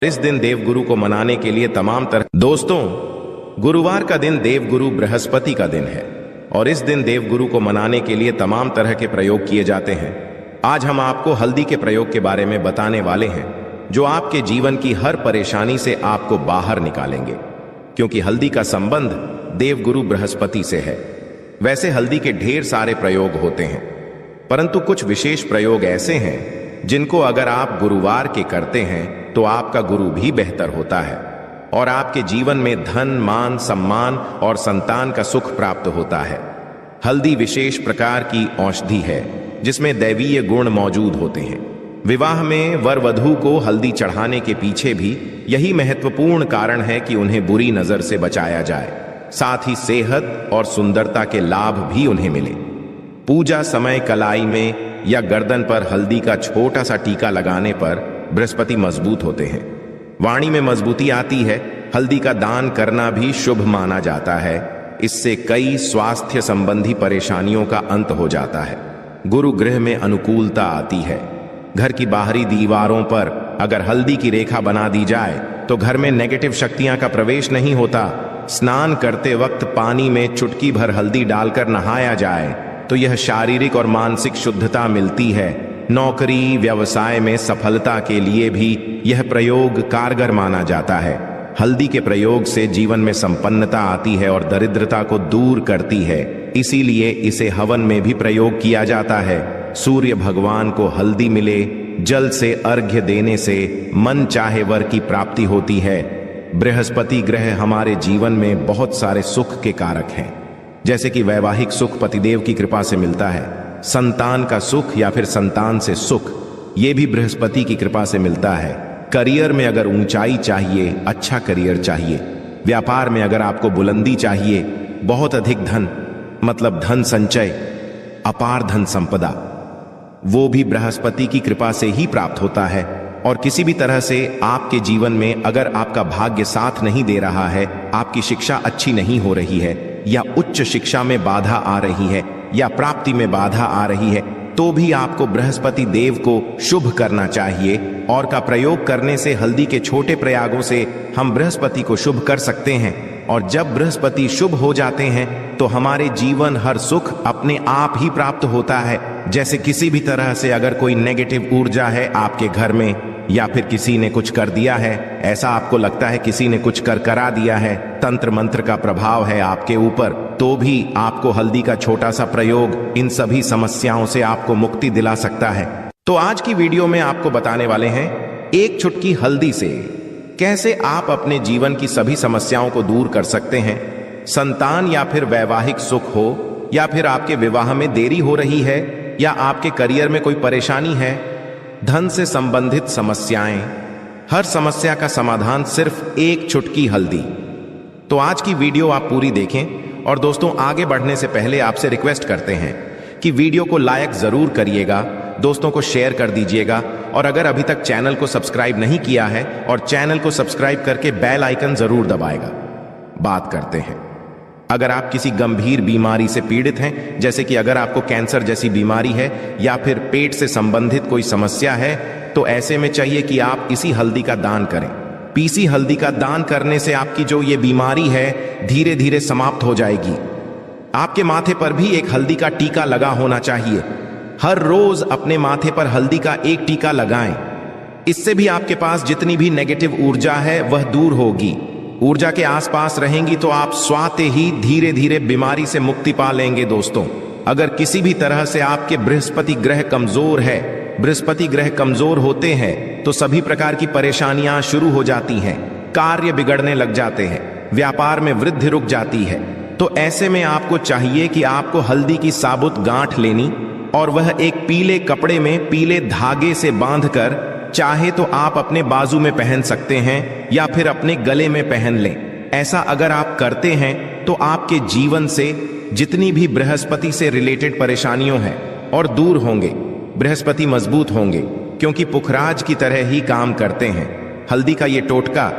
इस दिन देवगुरु को मनाने के लिए तमाम तरह दोस्तों, गुरुवार का दिन देवगुरु बृहस्पति का दिन है और इस दिन देवगुरु को मनाने के लिए तमाम तरह के प्रयोग किए जाते हैं। आज हम आपको हल्दी के प्रयोग के बारे में बताने वाले हैं जो आपके जीवन की हर परेशानी से आपको बाहर निकालेंगे, क्योंकि हल्दी का संबंध देवगुरु बृहस्पति से है। वैसे हल्दी के ढेर सारे प्रयोग होते हैं, परंतु कुछ विशेष प्रयोग ऐसे हैं जिनको अगर आप गुरुवार के करते हैं तो आपका गुरु भी बेहतर होता है और आपके जीवन में धन, मान, सम्मान और संतान का सुख प्राप्त होता है। हल्दी विशेष प्रकार की औषधि है जिसमें दैवीय गुण मौजूद होते हैं। विवाह में वर वधू को हल्दी चढ़ाने के पीछे भी यही महत्वपूर्ण कारण है कि उन्हें बुरी नजर से बचाया जाए, साथ ही सेहत और सुंदरता के लाभ भी उन्हें मिले। पूजा समय कलाई में या गर्दन पर हल्दी का छोटा सा टीका लगाने पर बृहस्पति मजबूत होते हैं, वाणी में मजबूती आती है। हल्दी का दान करना भी शुभ माना जाता है। इससे कई स्वास्थ्य संबंधी परेशानियों का अंत हो जाता है। गुरु गृह में अनुकूलता आती है। घर की बाहरी दीवारों पर अगर हल्दी की रेखा बना दी जाए तो घर में नेगेटिव शक्तियां का प्रवेश नहीं होता। स्नान करते वक्त पानी में चुटकी भर हल्दी डालकर नहाया जाए तो यह शारीरिक और मानसिक शुद्धता मिलती है। नौकरी व्यवसाय में सफलता के लिए भी यह प्रयोग कारगर माना जाता है। हल्दी के प्रयोग से जीवन में संपन्नता आती है और दरिद्रता को दूर करती है, इसीलिए इसे हवन में भी प्रयोग किया जाता है। सूर्य भगवान को हल्दी मिले, जल से अर्घ्य देने से मन चाहे वर की प्राप्ति होती है। बृहस्पति ग्रह हमारे जीवन में बहुत सारे सुख के कारक हैं, जैसे कि वैवाहिक सुख पतिदेव की कृपा से मिलता है, संतान का सुख या फिर संतान से सुख ये भी बृहस्पति की कृपा से मिलता है। करियर में अगर ऊंचाई चाहिए, अच्छा करियर चाहिए, व्यापार में अगर आपको बुलंदी चाहिए, बहुत अधिक धन मतलब धन संचय, अपार धन संपदा, वो भी बृहस्पति की कृपा से ही प्राप्त होता है। और किसी भी तरह से आपके जीवन में अगर आपका भाग्य साथ नहीं दे रहा है, आपकी शिक्षा अच्छी नहीं हो रही है या उच्च शिक्षा में बाधा आ रही है या प्राप्ति में बाधा आ रही है, तो भी आपको बृहस्पति देव को शुभ करना चाहिए। और का प्रयोग करने से हल्दी के छोटे प्रयोगों से हम बृहस्पति को शुभ कर सकते हैं। और जब बृहस्पति शुभ हो जाते हैं तो हमारे जीवन हर सुख अपने आप ही प्राप्त होता है। जैसे किसी भी तरह से अगर कोई नेगेटिव ऊर्जा है आपके घर में या फिर किसी ने कुछ कर दिया है, ऐसा आपको लगता है किसी ने कुछ करा दिया है, तंत्र मंत्र का प्रभाव है आपके ऊपर, तो भी आपको हल्दी का छोटा सा प्रयोग इन सभी समस्याओं से आपको मुक्ति दिला सकता है। तो आज की वीडियो में आपको बताने वाले हैं एक चुटकी हल्दी से कैसे आप अपने जीवन की सभी समस्याओं को दूर कर सकते हैं। संतान या फिर वैवाहिक सुख हो या फिर आपके विवाह में देरी हो रही है या आपके करियर में कोई परेशानी है, धन से संबंधित समस्याएं, हर समस्या का समाधान सिर्फ एक चुटकी हल्दी। तो आज की वीडियो आप पूरी देखें। और दोस्तों, आगे बढ़ने से पहले आपसे रिक्वेस्ट करते हैं कि वीडियो को लाइक जरूर करिएगा, दोस्तों को शेयर कर दीजिएगा और अगर अभी तक चैनल को सब्सक्राइब नहीं किया है और चैनल को सब्सक्राइब करके बेल आइकन जरूर दबाएगा। बात करते हैं, अगर आप किसी गंभीर बीमारी से पीड़ित हैं, जैसे कि अगर आपको कैंसर जैसी बीमारी है या फिर पेट से संबंधित कोई समस्या है, तो ऐसे में चाहिए कि आप इसी हल्दी का दान करें। पीसी हल्दी का दान करने से आपकी जो ये बीमारी है धीरे धीरे समाप्त हो जाएगी। आपके माथे पर भी एक हल्दी का टीका लगा होना चाहिए। हर रोज अपने माथे पर हल्दी का एक टीका लगाएं। इससे भी आपके पास जितनी भी नेगेटिव ऊर्जा है वह दूर होगी। ऊर्जा के आसपास रहेंगी तो आप स्वाते ही धीरे धीरे बीमारी से मुक्ति पा लेंगे। दोस्तों, अगर किसी भी तरह से आपके बृहस्पति ग्रह कमजोर है, बृहस्पति ग्रह कमजोर होते हैं तो सभी प्रकार की परेशानियां शुरू हो जाती हैं, कार्य बिगड़ने लग जाते हैं, व्यापार में वृद्धि रुक जाती है। तो ऐसे में आपको चाहिए कि आपको हल्दी की साबुत गांठ लेनी और वह एक पीले कपड़े में पीले धागे से बांधकर, चाहे तो आप अपने बाजू में पहन सकते हैं या फिर अपने गले में पहन लें। ऐसा अगर आप करते हैं तो आपके जीवन से जितनी भी बृहस्पति से रिलेटेड परेशानियों हैं और दूर होंगे। बृहस्पति मजबूत होंगे क्योंकि पुखराज की तरह ही काम करते हैं। हल्दी का ये टोटका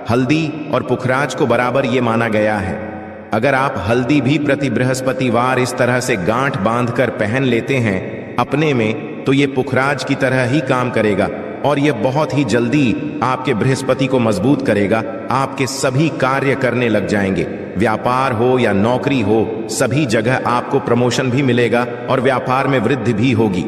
हल्दी और पुखराज को बराबर ये माना गया है। अगर आप हल्दी भी प्रति बृहस्पतिवार इस तरह से गांठ बांधकर पहन लेते हैं अपने में, तो ये पुखराज की तरह ही काम करेगा। और यह बहुत ही जल्दी आपके बृहस्पति को मजबूत करेगा। आपके सभी कार्य करने लग जाएंगे, व्यापार हो या नौकरी हो, सभी जगह आपको प्रमोशन भी मिलेगा और व्यापार में वृद्धि भी होगी।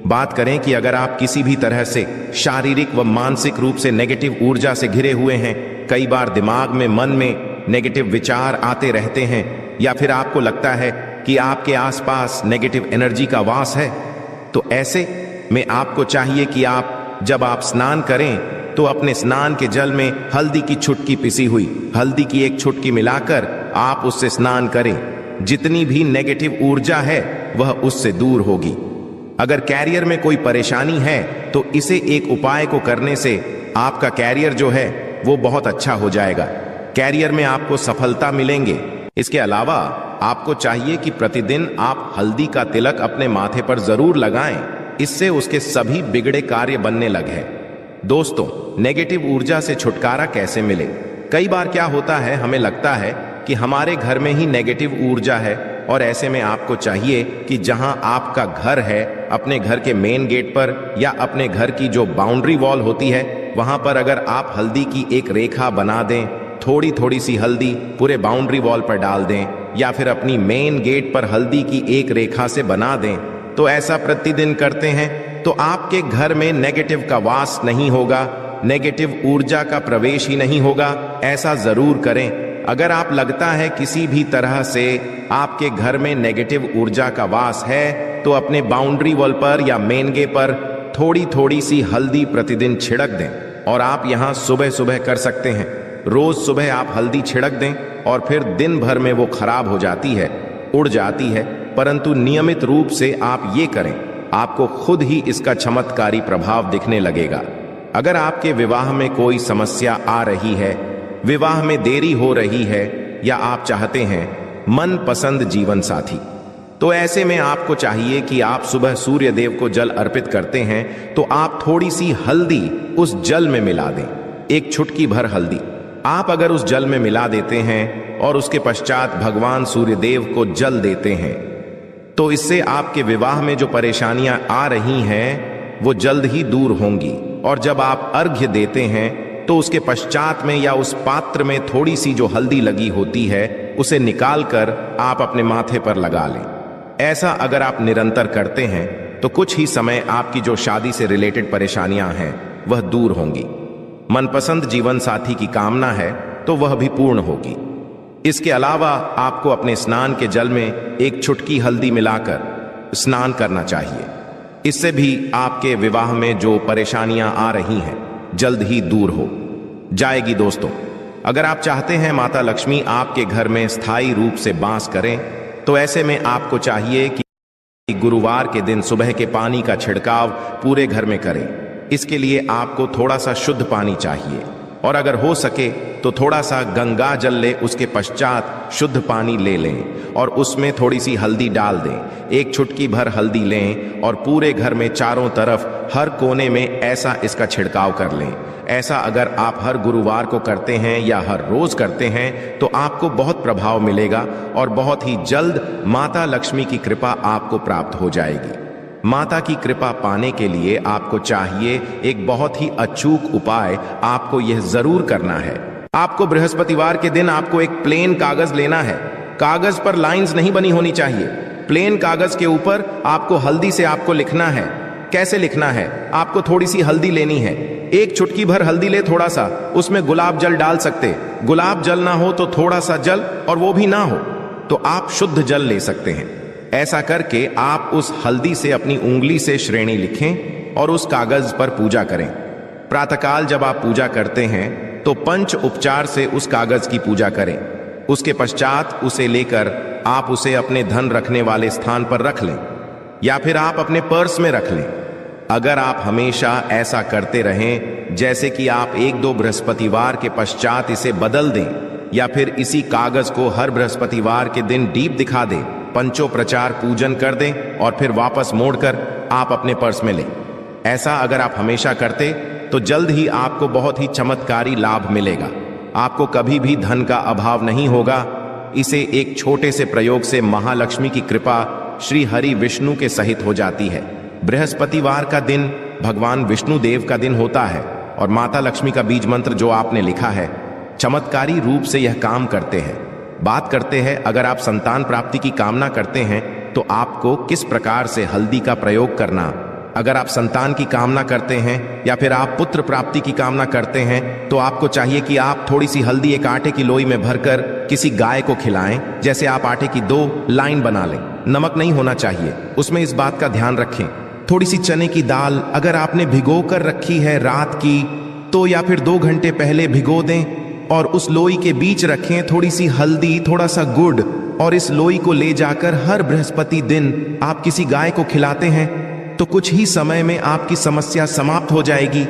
बात करें कि अगर आप किसी भी तरह से शारीरिक व मानसिक रूप से नेगेटिव ऊर्जा से घिरे हुए हैं, कई बार दिमाग में, मन में नेगेटिव विचार आते रहते हैं, या फिर आपको लगता है कि आपके आसपास नेगेटिव एनर्जी का वास है, तो ऐसे में आपको चाहिए कि जब आप स्नान करें तो अपने स्नान के जल में हल्दी की छुटकी पिसी हुई हल्दी की एक छुटकी मिलाकर आप उससे स्नान करें। जितनी भी नेगेटिव ऊर्जा है वह उससे दूर होगी। अगर कैरियर में कोई परेशानी है तो इसे एक उपाय को करने से आपका कैरियर जो है वो बहुत अच्छा हो जाएगा। कैरियर में आपको सफलता मिलेंगे। इसके अलावा आपको चाहिए कि प्रतिदिन आप हल्दी का तिलक अपने माथे पर जरूर लगाएं, इससे उसके सभी बिगड़े कार्य बनने लगे। दोस्तों, नेगेटिव ऊर्जा से छुटकारा कैसे मिले? कई बार क्या होता है, हमें लगता है कि हमारे घर में ही नेगेटिव ऊर्जा है, और ऐसे में आपको चाहिए कि जहां आपका घर है, अपने घर के मेन गेट पर या अपने घर की जो बाउंड्री वॉल होती है, वहां पर अगर आप हल्दी की एक रेखा बना दें, थोड़ी थोड़ी सी हल्दी पूरे बाउंड्री वॉल पर डाल दें, या फिर अपनी मेन गेट पर हल्दी की एक रेखा से बना दें, तो ऐसा प्रतिदिन करते हैं तो आपके घर में नेगेटिव का वास नहीं होगा, नेगेटिव ऊर्जा का प्रवेश ही नहीं होगा। ऐसा जरूर करें। अगर आप लगता है किसी भी तरह से आपके घर में नेगेटिव ऊर्जा का वास है, तो अपने बाउंड्री वॉल पर या मेन गेट पर थोड़ी थोड़ी सी हल्दी प्रतिदिन छिड़क दें। और आप यहां सुबह सुबह कर सकते हैं। रोज सुबह आप हल्दी छिड़क दें और फिर दिन भर में वो खराब हो जाती है, उड़ जाती है, परंतु नियमित रूप से आप ये करें, आपको खुद ही इसका चमत्कारी प्रभाव दिखने लगेगा। अगर आपके विवाह में कोई समस्या आ रही है, विवाह में देरी हो रही है, या आप चाहते हैं मनपसंद जीवन साथी, तो ऐसे में आपको चाहिए कि आप सुबह सूर्य देव को जल अर्पित करते हैं, तो आप थोड़ी सी हल्दी उस जल में मिला दें, एक चुटकी भर हल्दी आप अगर उस जल में मिला देते हैं और उसके पश्चात भगवान सूर्य देव को जल देते हैं, तो इससे आपके विवाह में जो परेशानियां आ रही हैं वो जल्द ही दूर होंगी। और जब आप अर्घ्य देते हैं तो उसके पश्चात में या उस पात्र में थोड़ी सी जो हल्दी लगी होती है उसे निकालकर आप अपने माथे पर लगा लें। ऐसा अगर आप निरंतर करते हैं तो कुछ ही समय आपकी जो शादी से रिलेटेड परेशानियां हैं वह दूर होंगी। मनपसंद जीवन साथी की कामना है तो वह भी पूर्ण होगी। इसके अलावा आपको अपने स्नान के जल में एक चुटकी हल्दी मिलाकर स्नान करना चाहिए। इससे भी आपके विवाह में जो परेशानियां आ रही हैं जल्द ही दूर हो जाएगी। दोस्तों, अगर आप चाहते हैं माता लक्ष्मी आपके घर में स्थायी रूप से वास करें, तो ऐसे में आपको चाहिए कि गुरुवार के दिन सुबह के पानी का छिड़काव पूरे घर में करें। इसके लिए आपको थोड़ा सा शुद्ध पानी चाहिए, और अगर हो सके तो थोड़ा सा गंगा जल ले, उसके पश्चात शुद्ध पानी ले लें और उसमें थोड़ी सी हल्दी डाल दें। एक चुटकी भर हल्दी लें और पूरे घर में चारों तरफ हर कोने में ऐसा इसका छिड़काव कर लें। ऐसा अगर आप हर गुरुवार को करते हैं या हर रोज करते हैं तो आपको बहुत प्रभाव मिलेगा और बहुत ही जल्द माता लक्ष्मी की कृपा आपको प्राप्त हो जाएगी। माता की कृपा पाने के लिए आपको चाहिए एक बहुत ही अचूक उपाय आपको यह जरूर करना है। आपको बृहस्पतिवार के दिन आपको एक प्लेन कागज लेना है। कागज पर लाइंस नहीं बनी होनी चाहिए। प्लेन कागज के ऊपर आपको हल्दी से आपको लिखना है। कैसे लिखना है? आपको थोड़ी सी हल्दी लेनी है, एक चुटकी भर हल्दी ले, थोड़ा सा उसमें गुलाब जल डाल सकते। गुलाब जल ना हो तो थोड़ा सा जल, और वो भी ना हो तो आप शुद्ध जल ले सकते हैं। ऐसा करके आप उस हल्दी से अपनी उंगली से श्रेणी लिखें और उस कागज पर पूजा करें। प्रातःकाल जब आप पूजा करते हैं तो पंच उपचार से उस कागज की पूजा करें। उसके पश्चात उसे लेकर आप उसे अपने धन रखने वाले स्थान पर रख लें या फिर आप अपने पर्स में रख लें। अगर आप हमेशा ऐसा करते रहें, जैसे कि आप 1-2 बृहस्पतिवार के पश्चात इसे बदल दें या फिर इसी कागज को हर बृहस्पतिवार के दिन दीप दिखा दें, पंचोपचार पूजन कर दें और फिर वापस मोड़कर आप अपने पर्स में लें। ऐसा अगर आप हमेशा करते तो जल्द ही आपको बहुत ही चमत्कारी लाभ मिलेगा। आपको कभी भी धन का अभाव नहीं होगा। इसे एक छोटे से प्रयोग से महालक्ष्मी की कृपा श्री हरि विष्णु के सहित हो जाती है। बृहस्पतिवार का दिन भगवान विष्णु देव का दिन होता है और माता लक्ष्मी का बीज मंत्र जो आपने लिखा है चमत्कारी रूप से यह काम करते हैं। बात करते हैं, अगर आप संतान प्राप्ति की कामना करते हैं तो आपको किस प्रकार से हल्दी का प्रयोग करना। अगर आप संतान की कामना करते हैं या फिर आप पुत्र प्राप्ति की कामना करते हैं तो आपको चाहिए कि आप थोड़ी सी हल्दी एक आटे की लोई में भरकर किसी गाय को खिलाएं। जैसे आप आटे की 2 लाइन बना लें, नमक नहीं होना चाहिए उसमें, इस बात का ध्यान रखें। थोड़ी सी चने की दाल अगर आपने भिगो कर रखी है रात की तो या फिर 2 घंटे पहले भिगो दें और उस लोई के बीच रखें थोड़ी सी हल्दी, थोड़ा सा गुड़, और इस लोई को ले जाकर हर बृहस्पति दिन आप किसी गाय को खिलाते हैं तो कुछ ही समय में आपकी समस्या समाप्त हो जाएगी।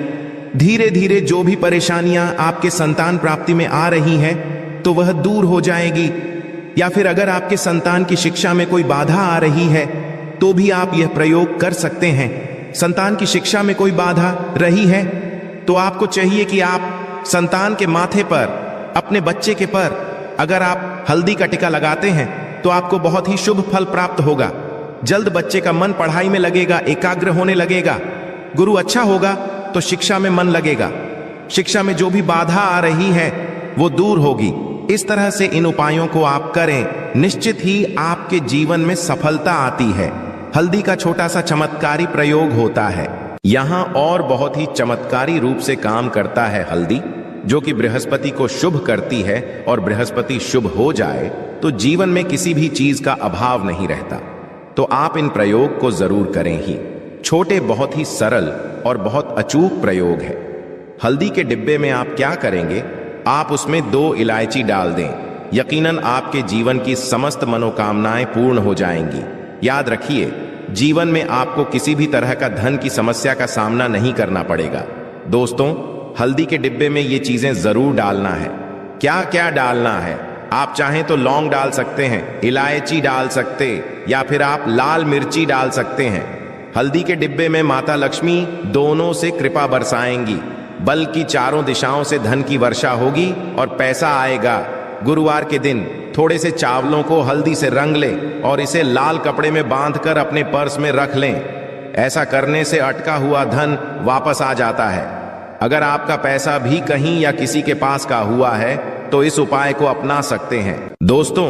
धीरे धीरे जो भी परेशानियां आपके संतान प्राप्ति में आ रही हैं तो वह दूर हो जाएगी। या फिर अगर आपके संतान की शिक्षा में कोई बाधा आ रही है तो भी आप यह प्रयोग कर सकते हैं। संतान की शिक्षा में कोई बाधा रही है तो आपको चाहिए कि आप संतान के माथे पर, अपने बच्चे के पर अगर आप हल्दी का टीका लगाते हैं तो आपको बहुत ही शुभ फल प्राप्त होगा। जल्द बच्चे का मन पढ़ाई में लगेगा, एकाग्र होने लगेगा। गुरु अच्छा होगा तो शिक्षा में मन लगेगा। शिक्षा में जो भी बाधा आ रही है वो दूर होगी। इस तरह से इन उपायों को आप करें, निश्चित ही आपके जीवन में सफलता आती है। हल्दी का छोटा सा चमत्कारी प्रयोग होता है यहां और बहुत ही चमत्कारी रूप से काम करता है हल्दी, जो कि बृहस्पति को शुभ करती है। और बृहस्पति शुभ हो जाए तो जीवन में किसी भी चीज का अभाव नहीं रहता। तो आप इन प्रयोग को जरूर करें ही। छोटे, बहुत ही सरल और बहुत अचूक प्रयोग है। हल्दी के डिब्बे में आप क्या करेंगे, आप उसमें 2 इलायची डाल दें। यकीनन आपके जीवन की समस्त मनोकामनाएं पूर्ण हो जाएंगी। याद रखिए, जीवन में आपको किसी भी तरह का धन की समस्या का सामना नहीं करना पड़ेगा। दोस्तों, हल्दी के डिब्बे में ये चीजें जरूर डालना है। क्या क्या डालना है, आप चाहें तो लौंग डाल सकते हैं, इलायची डाल सकते, या फिर आप लाल मिर्ची डाल सकते हैं। हल्दी के डिब्बे में माता लक्ष्मी दोनों से कृपा बरसाएंगी, बल्कि चारों दिशाओं से धन की वर्षा होगी और पैसा आएगा। गुरुवार के दिन थोड़े से चावलों को हल्दी से रंग लें और इसे लाल कपड़े में बांधकर अपने पर्स में रख लें। ऐसा करने से अटका हुआ धन वापस आ जाता है। अगर आपका पैसा भी कहीं या किसी के पास का हुआ है तो इस उपाय को अपना सकते हैं। दोस्तों,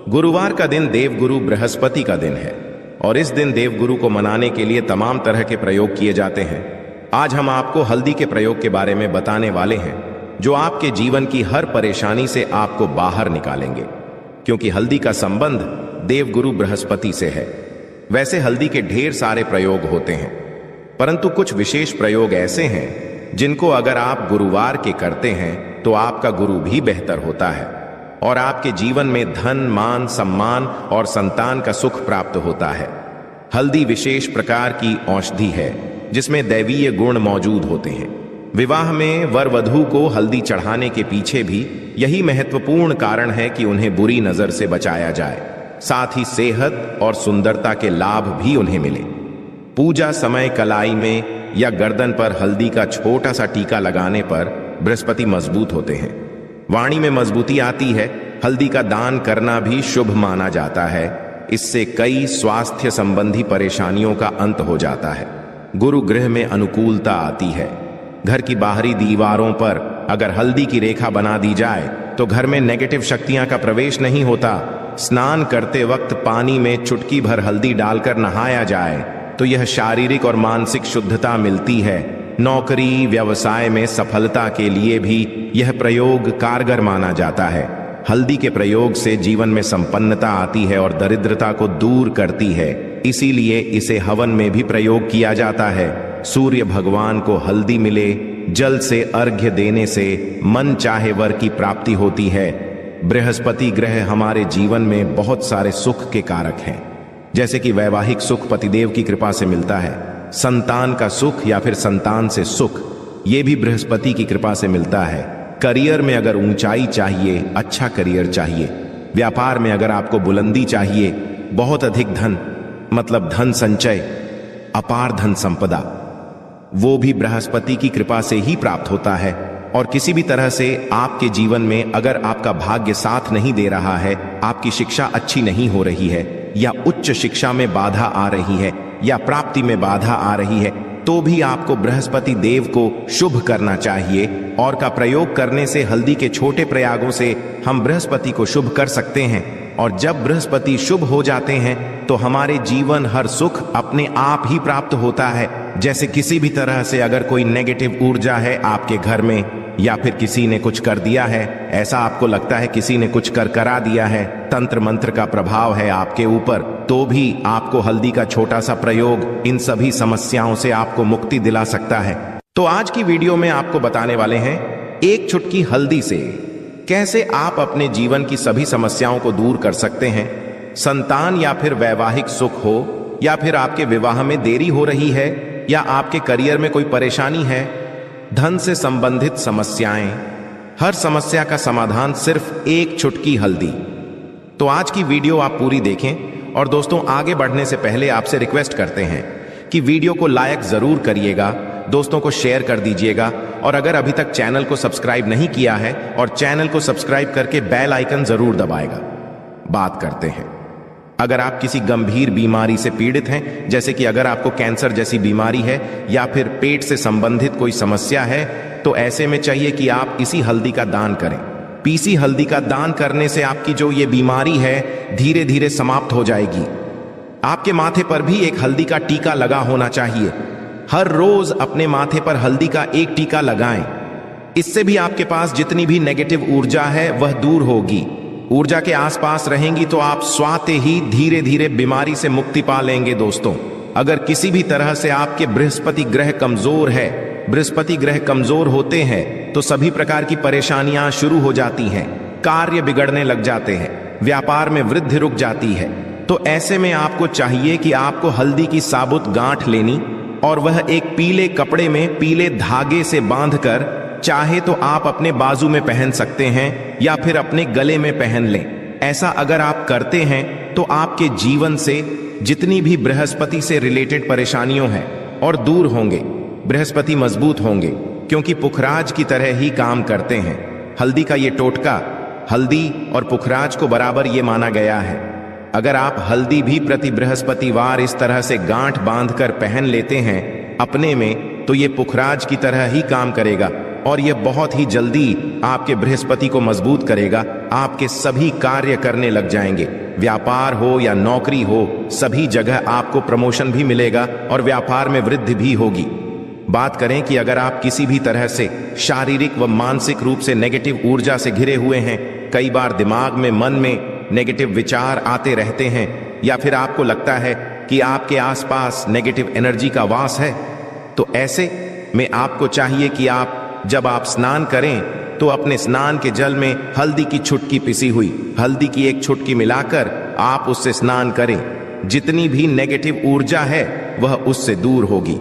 गुरुवार का दिन देवगुरु बृहस्पति का दिन है और इस दिन देवगुरु को मनाने के लिए तमाम तरह के प्रयोग किए जाते हैं। आज हम आपको हल्दी के प्रयोग के बारे में बताने वाले हैं, जो आपके जीवन की हर परेशानी से आपको बाहर निकालेंगे, क्योंकि हल्दी का संबंध देवगुरु बृहस्पति से है। वैसे हल्दी के ढेर सारे प्रयोग होते हैं, परंतु कुछ विशेष प्रयोग ऐसे हैं जिनको अगर आप गुरुवार के करते हैं तो आपका गुरु भी बेहतर होता है और आपके जीवन में धन, मान, सम्मान और संतान का सुख प्राप्त होता है। हल्दी विशेष प्रकार की औषधि है जिसमें दैवीय गुण मौजूद होते हैं। विवाह में वर वधू को हल्दी चढ़ाने के पीछे भी यही महत्वपूर्ण कारण है कि उन्हें बुरी नजर से बचाया जाए, साथ ही सेहत और सुंदरता के लाभ भी उन्हें मिले। पूजा समय कलाई में या गर्दन पर हल्दी का छोटा सा टीका लगाने पर बृहस्पति मजबूत होते हैं, वाणी में मजबूती आती है। हल्दी का दान करना भी शुभ माना जाता है। इससे कई स्वास्थ्य संबंधी परेशानियों का अंत हो जाता है। गुरु गृह में अनुकूलता आती है। घर की बाहरी दीवारों पर अगर हल्दी की रेखा बना दी जाए तो घर में नेगेटिव शक्तियां का प्रवेश नहीं होता। स्नान करते वक्त पानी में चुटकी भर हल्दी डालकर नहाया जाए तो यह शारीरिक और मानसिक शुद्धता मिलती है। नौकरी, व्यवसाय में सफलता के लिए भी यह प्रयोग कारगर माना जाता है। हल्दी के प्रयोग से जीवन में संपन्नता आती है और दरिद्रता को दूर करती है। इसीलिए इसे हवन में भी प्रयोग किया जाता है। सूर्य भगवान को हल्दी मिले, जल से अर्घ्य देने से मन चाहे वर की प्राप्ति होती है। बृहस्पति ग्रह हमारे जीवन में बहुत सारे सुख के कारक हैं, जैसे कि वैवाहिक सुख पतिदेव की कृपा से मिलता है, संतान का सुख या फिर संतान से सुख ये भी बृहस्पति की कृपा से मिलता है। करियर में अगर ऊंचाई चाहिए, अच्छा करियर चाहिए, व्यापार में अगर आपको बुलंदी चाहिए, बहुत अधिक धन मतलब धन संचय, अपार धन संपदा, वो भी बृहस्पति की कृपा से ही प्राप्त होता है। और किसी भी तरह से आपके जीवन में अगर आपका भाग्य साथ नहीं दे रहा है, आपकी शिक्षा अच्छी नहीं हो रही है, या उच्च शिक्षा में बाधा आ रही है, या प्राप्ति में बाधा आ रही है, तो भी आपको बृहस्पति देव को शुभ करना चाहिए। और का प्रयोग करने से, हल्दी के छोटे प्रयोगों से हम बृहस्पति को शुभ कर सकते हैं। और जब बृहस्पति शुभ हो जाते हैं तो हमारे जीवन हर सुख अपने आप ही प्राप्त होता है। जैसे किसी भी तरह से अगर कोई नेगेटिव ऊर्जा है आपके घर में, या फिर किसी ने कुछ कर दिया है, ऐसा आपको लगता है किसी ने कुछ करा दिया है, तंत्र मंत्र का प्रभाव है आपके ऊपर, तो भी आपको हल्दी का छोटा सा प्रयोग इन सभी समस्याओं से आपको मुक्ति दिला सकता है। तो आज की वीडियो में आपको बताने वाले हैं एक चुटकी हल्दी से कैसे आप अपने जीवन की सभी समस्याओं को दूर कर सकते हैं। संतान या फिर वैवाहिक सुख हो, या फिर आपके विवाह में देरी हो रही है, या आपके करियर में कोई परेशानी है, धन से संबंधित समस्याएं, हर समस्या का समाधान सिर्फ एक चुटकी हल्दी। तो आज की वीडियो आप पूरी देखें। और दोस्तों, आगे बढ़ने से पहले आपसे रिक्वेस्ट करते हैं कि वीडियो को लाइक जरूर करिएगा, दोस्तों को शेयर कर दीजिएगा, और अगर अभी तक चैनल को सब्सक्राइब नहीं किया है और चैनल को सब्सक्राइब करके बेल आइकन जरूर दबाएगा। बात करते हैं, अगर आप किसी गंभीर बीमारी से पीड़ित हैं, जैसे कि अगर आपको कैंसर जैसी बीमारी है या फिर पेट से संबंधित कोई समस्या है, तो ऐसे में चाहिए कि आप इसी हल्दी का दान करें। पीसी हल्दी का दान करने से आपकी जो ये बीमारी है धीरे धीरे समाप्त हो जाएगी। आपके माथे पर भी एक हल्दी का टीका लगा होना चाहिए। हर रोज अपने माथे पर हल्दी का एक टीका लगाएं। इससे भी आपके पास जितनी भी नेगेटिव ऊर्जा है वह दूर होगी। ऊर्जा के आसपास रहेंगी तो आप स्वाते ही धीरे धीरे बीमारी से मुक्ति पा लेंगे। दोस्तों, अगर किसी भी तरह से आपके बृहस्पति ग्रह कमजोर है, बृहस्पति ग्रह कमजोर होते हैं तो सभी प्रकार की परेशानियां शुरू हो जाती हैं, कार्य बिगड़ने लग जाते हैं, व्यापार में वृद्धि रुक जाती है। तो ऐसे में आपको चाहिए कि आपको हल्दी की साबुत गांठ लेनी और वह एक पीले कपड़े में पीले धागे से बांधकर, चाहे तो आप अपने बाजू में पहन सकते हैं या फिर अपने गले में पहन लें। ऐसा अगर आप करते हैं तो आपके जीवन से जितनी भी बृहस्पति से रिलेटेड परेशानियों हैं और दूर होंगे। बृहस्पति मजबूत होंगे क्योंकि पुखराज की तरह ही काम करते हैं। हल्दी का ये टोटका हल्दी और पुखराज को बराबर ये माना गया है। अगर आप हल्दी भी प्रति बृहस्पतिवार इस तरह से गांठ बांधकर पहन लेते हैं अपने में, तो ये पुखराज की तरह ही काम करेगा और यह बहुत ही जल्दी आपके बृहस्पति को मजबूत करेगा। आपके सभी कार्य करने लग जाएंगे, व्यापार हो या नौकरी हो, सभी जगह आपको प्रमोशन भी मिलेगा और व्यापार में वृद्धि भी होगी। बात करें कि अगर आप किसी भी तरह से शारीरिक व मानसिक रूप से नेगेटिव ऊर्जा से घिरे हुए हैं, कई बार दिमाग में, मन में नेगेटिव विचार आते रहते हैं, या फिर आपको लगता है कि आपके आसपास नेगेटिव एनर्जी का वास है, तो ऐसे में आपको चाहिए कि आप जब आप स्नान करें तो अपने स्नान के जल में हल्दी की छुटकी पिसी हुई हल्दी की एक छुटकी मिलाकर आप उससे स्नान करें। जितनी भी नेगेटिव ऊर्जा है वह उससे दूर होगी।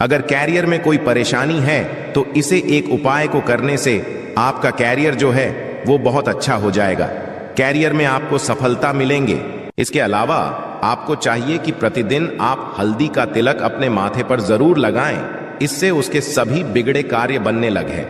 अगर कैरियर में कोई परेशानी है तो इसे एक उपाय को करने से आपका कैरियर जो है वो बहुत अच्छा हो जाएगा। कैरियर में आपको सफलता मिलेंगे। इसके अलावा आपको चाहिए कि प्रतिदिन आप हल्दी का तिलक अपने माथे पर जरूर लगाएं। इससे उसके सभी बिगड़े कार्य बनने लगे।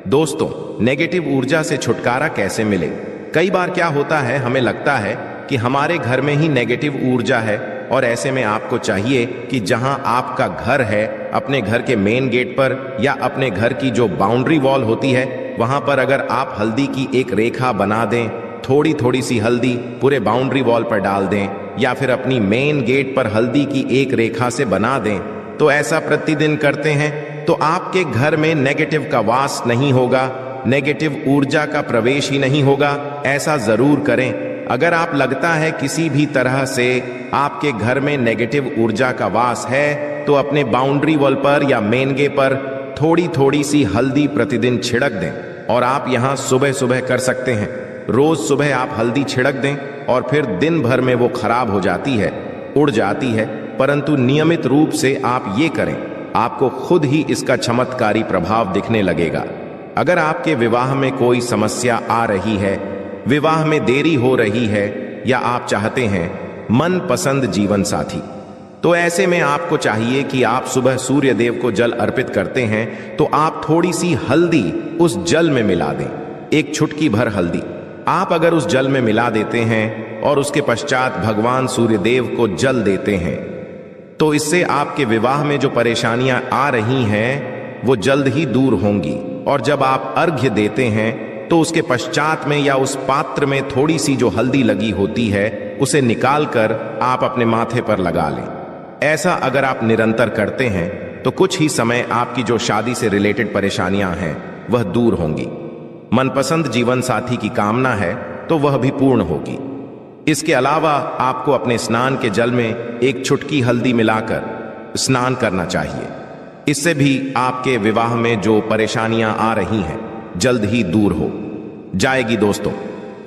दोस्तों, नेगेटिव ऊर्जा से छुटकारा कैसे मिले? कई बार क्या होता है, हमें लगता है कि हमारे घर में ही नेगेटिव ऊर्जा है, और ऐसे में आपको चाहिए कि जहां आपका घर है, अपने घर के मेन गेट पर या अपने घर की जो बाउंड्री वॉल होती है, वहां पर अगर आप हल्दी की एक रेखा बना दें, थोड़ी थोड़ी सी हल्दी पूरे बाउंड्री वॉल पर डाल दें, या फिर अपनी मेन गेट पर हल्दी की एक रेखा से बना दें, तो ऐसा प्रतिदिन करते हैं तो आपके घर में नेगेटिव का वास नहीं होगा, नेगेटिव ऊर्जा का प्रवेश ही नहीं होगा। ऐसा जरूर करें। अगर आप लगता है किसी भी तरह से आपके घर में नेगेटिव ऊर्जा का वास है, तो अपने बाउंड्री वॉल पर या मेन गेट पर थोड़ी थोड़ी सी हल्दी प्रतिदिन छिड़क दें। और आप यहां सुबह सुबह कर सकते हैं। रोज सुबह आप हल्दी छिड़क दें और फिर दिन भर में वो खराब हो जाती है, उड़ जाती है, परंतु नियमित रूप से आप ये करें, आपको खुद ही इसका चमत्कारी प्रभाव दिखने लगेगा। अगर आपके विवाह में कोई समस्या आ रही है, विवाह में देरी हो रही है, या आप चाहते हैं मनपसंद जीवन साथी, तो ऐसे में आपको चाहिए कि आप सुबह सूर्य देव को जल अर्पित करते हैं तो आप थोड़ी सी हल्दी उस जल में मिला दें। एक चुटकी भर हल्दी आप अगर उस जल में मिला देते हैं और उसके पश्चात भगवान सूर्य देव को जल देते हैं, तो इससे आपके विवाह में जो परेशानियां आ रही हैं वो जल्द ही दूर होंगी। और जब आप अर्घ्य देते हैं तो उसके पश्चात में या उस पात्र में थोड़ी सी जो हल्दी लगी होती है उसे निकालकर आप अपने माथे पर लगा लें। ऐसा अगर आप निरंतर करते हैं तो कुछ ही समय आपकी जो शादी से रिलेटेड परेशानियां हैं वह दूर होंगी। मनपसंद जीवन साथी की कामना है तो वह भी पूर्ण होगी। इसके अलावा आपको अपने स्नान के जल में एक चुटकी हल्दी मिलाकर स्नान करना चाहिए। इससे भी आपके विवाह में जो परेशानियां आ रही हैं जल्द ही दूर हो जाएगी। दोस्तों,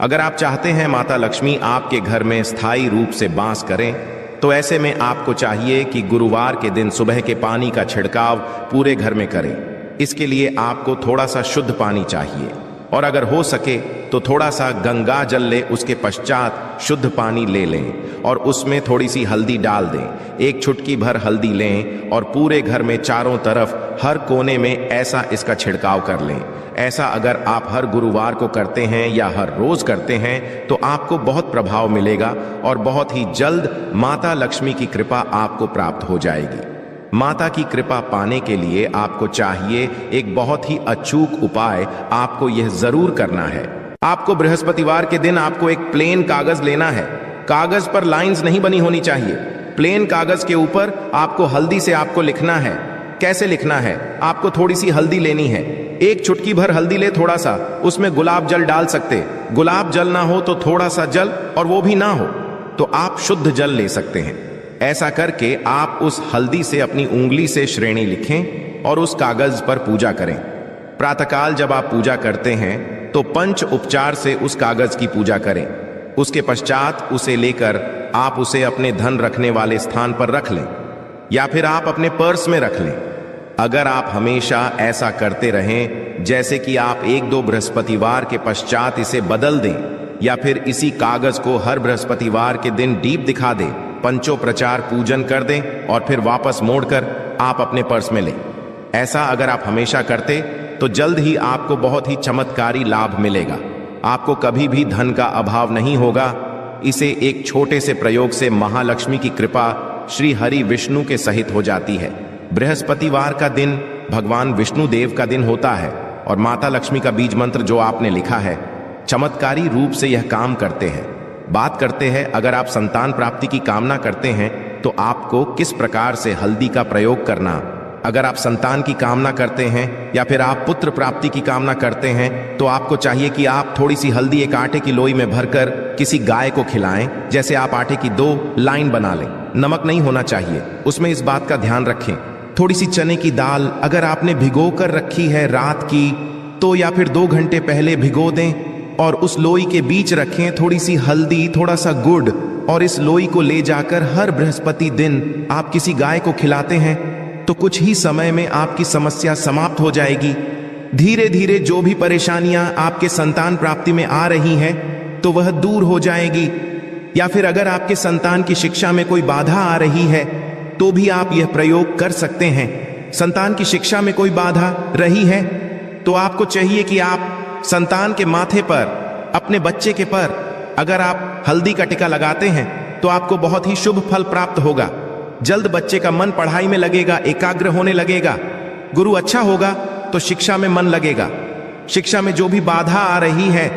अगर आप चाहते हैं माता लक्ष्मी आपके घर में स्थायी रूप से वास करें तो ऐसे में आपको चाहिए कि गुरुवार के दिन सुबह के पानी का छिड़काव पूरे घर में करें। इसके लिए आपको थोड़ा सा शुद्ध पानी चाहिए और अगर हो सके तो थोड़ा सा गंगा जल ले, उसके पश्चात शुद्ध पानी ले लें और उसमें थोड़ी सी हल्दी डाल दें। एक चुटकी भर हल्दी लें और पूरे घर में चारों तरफ हर कोने में ऐसा इसका छिड़काव कर लें। ऐसा अगर आप हर गुरुवार को करते हैं या हर रोज करते हैं तो आपको बहुत प्रभाव मिलेगा और बहुत ही जल्द माता लक्ष्मी की कृपा आपको प्राप्त हो जाएगी। माता की कृपा पाने के लिए आपको चाहिए एक बहुत ही अचूक उपाय आपको यह जरूर करना है। आपको बृहस्पतिवार के दिन आपको एक प्लेन कागज लेना है। कागज पर लाइंस नहीं बनी होनी चाहिए। प्लेन कागज के ऊपर आपको हल्दी से आपको लिखना है। कैसे लिखना है? आपको थोड़ी सी हल्दी लेनी है, एक चुटकी भर हल्दी ले, थोड़ा सा उसमें गुलाब जल डाल सकते। गुलाब जल ना हो तो थोड़ा सा जल, और वो भी ना हो तो आप शुद्ध जल ले सकते हैं। ऐसा करके आप उस हल्दी से अपनी उंगली से श्रेणी लिखें और उस कागज पर पूजा करें। प्रातःकाल जब आप पूजा करते हैं तो पंच उपचार से उस कागज की पूजा करें। उसके पश्चात उसे लेकर आप उसे अपने धन रखने वाले स्थान पर रख लें या फिर आप अपने पर्स में रख लें। अगर आप हमेशा ऐसा करते रहें, जैसे कि आप 1-2 बृहस्पतिवार के पश्चात इसे बदल दें या फिर इसी कागज को हर बृहस्पतिवार के दिन दीप दिखा दें, पंचोपचार पूजन कर दें और फिर वापस मोड़कर आप अपने पर्स में लें। ऐसा अगर आप हमेशा करते तो जल्द ही आपको बहुत ही चमत्कारी लाभ मिलेगा। आपको कभी भी धन का अभाव नहीं होगा। इसे एक छोटे से प्रयोग से महालक्ष्मी की कृपा श्री हरि विष्णु के सहित हो जाती है। बृहस्पतिवार का दिन भगवान विष्णु देव का दिन होता है और माता लक्ष्मी का बीज मंत्र जो आपने लिखा है चमत्कारी रूप से यह काम करते हैं। बात करते हैं, अगर आप संतान प्राप्ति की कामना करते हैं तो आपको किस प्रकार से हल्दी का प्रयोग करना। अगर आप संतान की कामना करते हैं या फिर आप पुत्र प्राप्ति की कामना करते हैं तो आपको चाहिए कि आप थोड़ी सी हल्दी एक आटे की लोई में भरकर किसी गाय को खिलाएं। जैसे आप आटे की 2 लाइन बना लें, नमक नहीं होना चाहिए उसमें, इस बात का ध्यान रखें। थोड़ी सी चने की दाल अगर आपने भिगो कर रखी है रात की तो या फिर 2 घंटे पहले भिगो दें और उस लोई के बीच रखें थोड़ी सी हल्दी, थोड़ा सा गुड़, और इस लोई को ले जाकर हर बृहस्पति दिन आप किसी गाय को खिलाते हैं तो कुछ ही समय में आपकी समस्या समाप्त हो जाएगी। धीरे धीरे जो भी परेशानियां आपके संतान प्राप्ति में आ रही हैं तो वह दूर हो जाएगी। या फिर अगर आपके संतान की शिक्षा में कोई बाधा आ रही है तो भी आप यह प्रयोग कर सकते हैं। संतान की शिक्षा में कोई बाधा रही है तो आपको चाहिए कि आप संतान के माथे पर, अपने बच्चे के पर अगर आप हल्दी का टिका लगाते हैं तो आपको बहुत ही शुभ फल प्राप्त होगा। जल्द बच्चे का मन पढ़ाई में लगेगा, एकाग्र होने लगेगा। गुरु अच्छा होगा तो शिक्षा में मन लगेगा। शिक्षा में जो भी बाधा आ रही है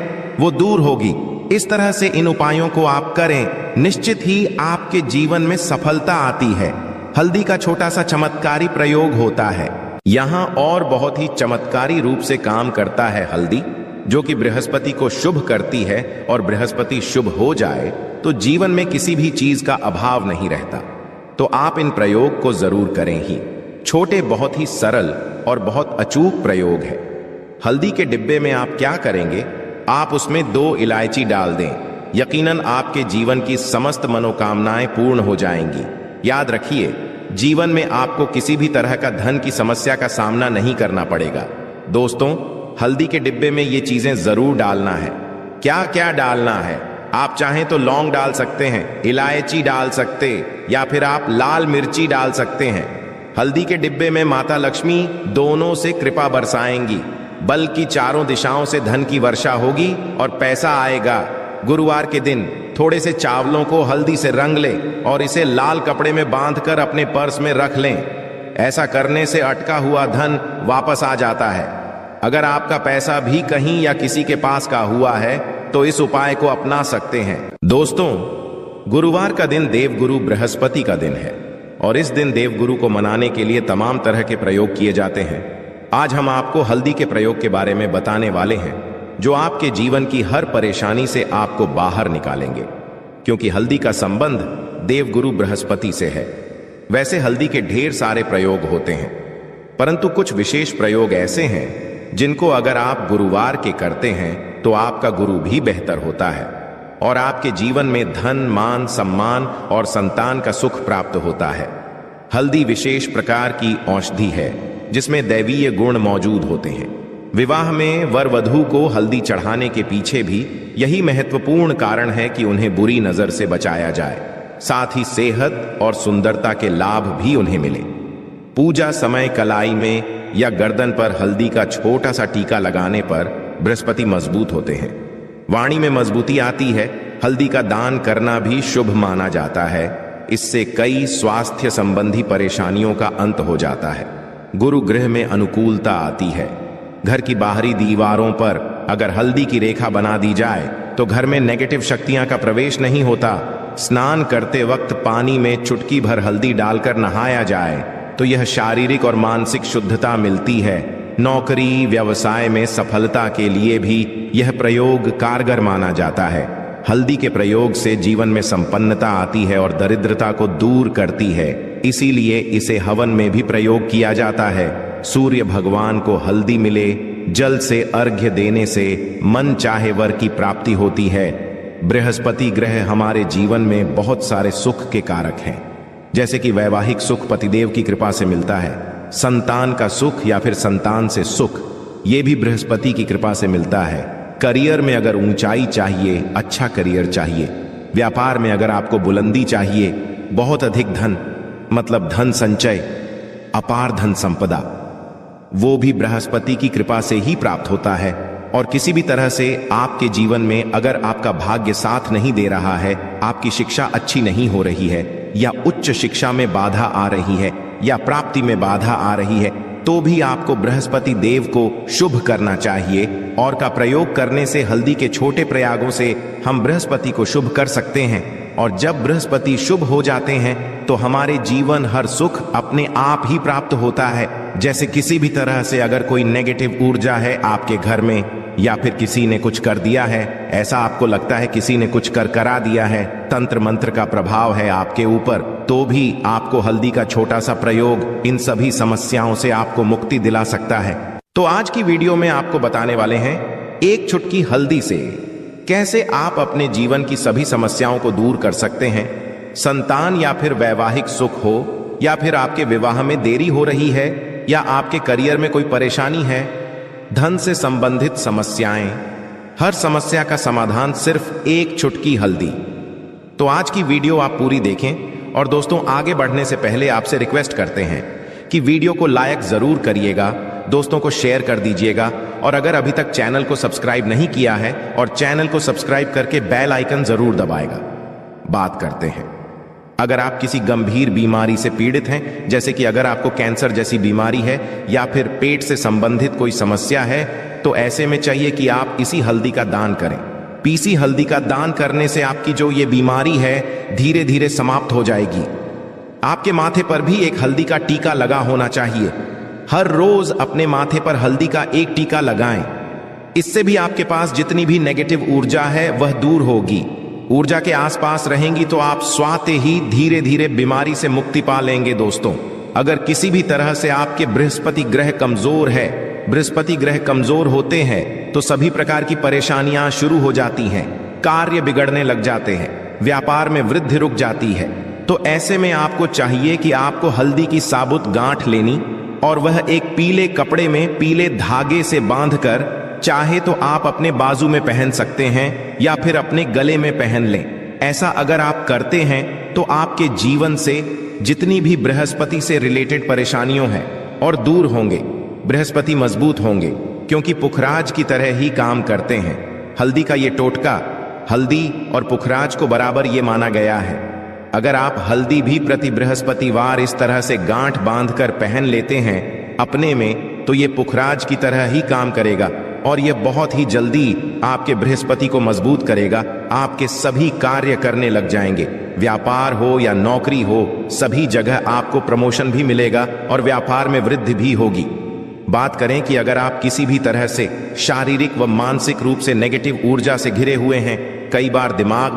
वो दूर होगी। इस तरह से इन उपायों को आप करें, निश्चित ही आपके जीवन में सफलता आती है। हल्दी का छोटा सा चमत्कारी प्रयोग होता है। यहां और बहुत ही चमत्कारी रूप से काम करता है हल्दी, जो कि बृहस्पति को शुभ करती है, और बृहस्पति शुभ हो जाए तो जीवन में किसी भी चीज का अभाव नहीं रहता। तो आप इन प्रयोग को जरूर करें ही। छोटे, बहुत ही सरल और बहुत अचूक प्रयोग है। हल्दी के डिब्बे में आप क्या करेंगे, आप उसमें 2 इलायची डाल दें। यकीनन आपके जीवन की समस्त मनोकामनाएं पूर्ण हो जाएंगी। याद रखिए, जीवन में आपको किसी भी तरह का धन की समस्या का सामना नहीं करना पड़ेगा। दोस्तों, हल्दी के डिब्बे में ये चीजें जरूर डालना है। क्या क्या डालना है? आप चाहें तो लौंग डाल सकते हैं, इलायची डाल सकते, या फिर आप लाल मिर्ची डाल सकते हैं। हल्दी के डिब्बे में माता लक्ष्मी दोनों से कृपा बरसाएंगी, बल्कि चारों दिशाओं से धन की वर्षा होगी और पैसा आएगा। गुरुवार के दिन थोड़े से चावलों को हल्दी से रंग लें और इसे लाल कपड़े में बांधकर अपने पर्स में रख लें। ऐसा करने से अटका हुआ धन वापस आ जाता है। अगर आपका पैसा भी कहीं या किसी के पास का हुआ है तो इस उपाय को अपना सकते हैं। दोस्तों, गुरुवार का दिन देवगुरु बृहस्पति का दिन है और इस दिन देवगुरु को मनाने के लिए तमाम तरह के प्रयोग किए जाते हैं। आज हम आपको हल्दी के प्रयोग के बारे में बताने वाले हैं जो आपके जीवन की हर परेशानी से आपको बाहर निकालेंगे, क्योंकि हल्दी का संबंध देवगुरु बृहस्पति से है। वैसे हल्दी के ढेर सारे प्रयोग होते हैं, परंतु कुछ विशेष प्रयोग ऐसे हैं जिनको अगर आप गुरुवार के करते हैं तो आपका गुरु भी बेहतर होता है और आपके जीवन में धन, मान, सम्मान और संतान का सुख प्राप्त होता है। हल्दी विशेष प्रकार की औषधि है जिसमें दैवीय गुण मौजूद होते हैं। विवाह में वर वधू को हल्दी चढ़ाने के पीछे भी यही महत्वपूर्ण कारण है कि उन्हें बुरी नजर से बचाया जाए, साथ ही सेहत और सुंदरता के लाभ भी उन्हें मिले। पूजा समय कलाई में या गर्दन पर हल्दी का छोटा सा टीका लगाने पर बृहस्पति मजबूत होते हैं, वाणी में मजबूती आती है। हल्दी का दान करना भी शुभ माना जाता है। इससे कई स्वास्थ्य संबंधी परेशानियों का अंत हो जाता है। गुरु गृह में अनुकूलता आती है। घर की बाहरी दीवारों पर अगर हल्दी की रेखा बना दी जाए तो घर में नेगेटिव शक्तियां का प्रवेश नहीं होता। स्नान करते वक्त पानी में चुटकी भर हल्दी डालकर नहाया जाए तो यह शारीरिक और मानसिक शुद्धता मिलती है। नौकरी व्यवसाय में सफलता के लिए भी यह प्रयोग कारगर माना जाता है। हल्दी के प्रयोग से जीवन में संपन्नता आती है और दरिद्रता को दूर करती है, इसीलिए इसे हवन में भी प्रयोग किया जाता है। सूर्य भगवान को हल्दी मिले, जल से अर्घ्य देने से मन चाहे वर की प्राप्ति होती है। बृहस्पति ग्रह हमारे जीवन में बहुत सारे सुख के कारक हैं, जैसे कि वैवाहिक सुख पतिदेव की कृपा से मिलता है, संतान का सुख या फिर संतान से सुख ये भी बृहस्पति की कृपा से मिलता है। करियर में अगर ऊंचाई चाहिए, अच्छा करियर चाहिए, व्यापार में अगर आपको बुलंदी चाहिए, बहुत अधिक धन मतलब धन संचय, अपार धन संपदा, वो भी बृहस्पति की कृपा से ही प्राप्त होता है। और किसी भी तरह से आपके जीवन में अगर आपका भाग्य साथ नहीं दे रहा है, आपकी शिक्षा अच्छी नहीं हो रही है या उच्च शिक्षा में बाधा आ रही है या प्राप्ति में बाधा आ रही है, तो भी आपको बृहस्पति देव को शुभ करना चाहिए। और का प्रयोग करने से हल्दी के छोटे प्रयागों से हम बृहस्पति को शुभ कर सकते हैं। और जब बृहस्पति शुभ हो जाते हैं तो हमारे जीवन हर सुख अपने आप ही प्राप्त होता है। जैसे किसी भी तरह से अगर कोई नेगेटिव ऊर्जा है आपके घर में या फिर किसी ने कुछ कर दिया है, ऐसा आपको लगता है किसी ने कुछ करा दिया है, तंत्र मंत्र का प्रभाव है आपके ऊपर, तो भी आपको हल्दी का छोटा सा प्रयोग इन सभी समस्याओं से आपको मुक्ति दिला सकता है। तो आज की वीडियो में आपको बताने वाले हैं एक चुटकी हल्दी से कैसे आप अपने जीवन की सभी समस्याओं को दूर कर सकते हैं। संतान या फिर वैवाहिक सुख हो या फिर आपके विवाह में देरी हो रही है या आपके करियर में कोई परेशानी है, धन से संबंधित समस्याएं, हर समस्या का समाधान सिर्फ एक चुटकी हल्दी। तो आज की वीडियो आप पूरी देखें। और दोस्तों, आगे बढ़ने से पहले आपसे रिक्वेस्ट करते हैं कि वीडियो को लाइक जरूर करिएगा, दोस्तों को शेयर कर दीजिएगा और अगर अभी तक चैनल को सब्सक्राइब नहीं किया है और चैनल को सब्सक्राइब करके बेल आइकन जरूर दबाएगा। बात करते हैं, अगर आप किसी गंभीर बीमारी से पीड़ित हैं, जैसे कि अगर आपको कैंसर जैसी बीमारी है या फिर पेट से संबंधित कोई समस्या है, तो ऐसे में चाहिए कि आप इसी हल्दी का दान करें। पीसी हल्दी का दान करने से आपकी जो ये बीमारी है धीरे धीरे समाप्त हो जाएगी। आपके माथे पर भी एक हल्दी का टीका लगा होना चाहिए। हर रोज अपने माथे पर हल्दी का एक टीका लगाएं। इससे भी आपके पास जितनी भी नेगेटिव ऊर्जा है वह दूर होगी। ऊर्जा के आसपास रहेंगी तो आप स्वाते ही धीरे धीरे बीमारी से मुक्ति पा लेंगे। दोस्तों, अगर किसी भी तरह से आपके बृहस्पति ग्रह कमजोर है, बृहस्पति ग्रह कमजोर होते हैं तो सभी प्रकार की परेशानियां शुरू हो जाती हैं, कार्य बिगड़ने लग जाते हैं, व्यापार में वृद्धि रुक जाती है। तो ऐसे में आपको चाहिए कि आपको हल्दी की साबुत गांठ लेनी और वह एक पीले कपड़े में पीले धागे से बांधकर, चाहे तो आप अपने बाजू में पहन सकते हैं या फिर अपने गले में पहन लें। ऐसा अगर आप करते हैं तो आपके जीवन से जितनी भी बृहस्पति से रिलेटेड परेशानियों हैं और दूर होंगे। बृहस्पति मजबूत होंगे क्योंकि पुखराज की तरह ही काम करते हैं। हल्दी का ये टोटका हल्दी और पुखराज को बराबर ये माना गया है। अगर आप हल्दी भी प्रति बृहस्पतिवार इस तरह से गांठ बांधकर पहन लेते हैं अपने में, तो ये पुखराज की तरह ही काम करेगा और ये बहुत ही जल्दी आपके बृहस्पति को मजबूत करेगा। आपके सभी कार्य करने लग जाएंगे, व्यापार हो या नौकरी हो, सभी जगह आपको प्रमोशन भी मिलेगा और व्यापार में वृद्धि भी होगी। बात करें कि अगर आप किसी भी तरह से शारीरिक व मानसिक रूप से नेगेटिव ऊर्जा से घिरे हुए हैं, कई बार दिमाग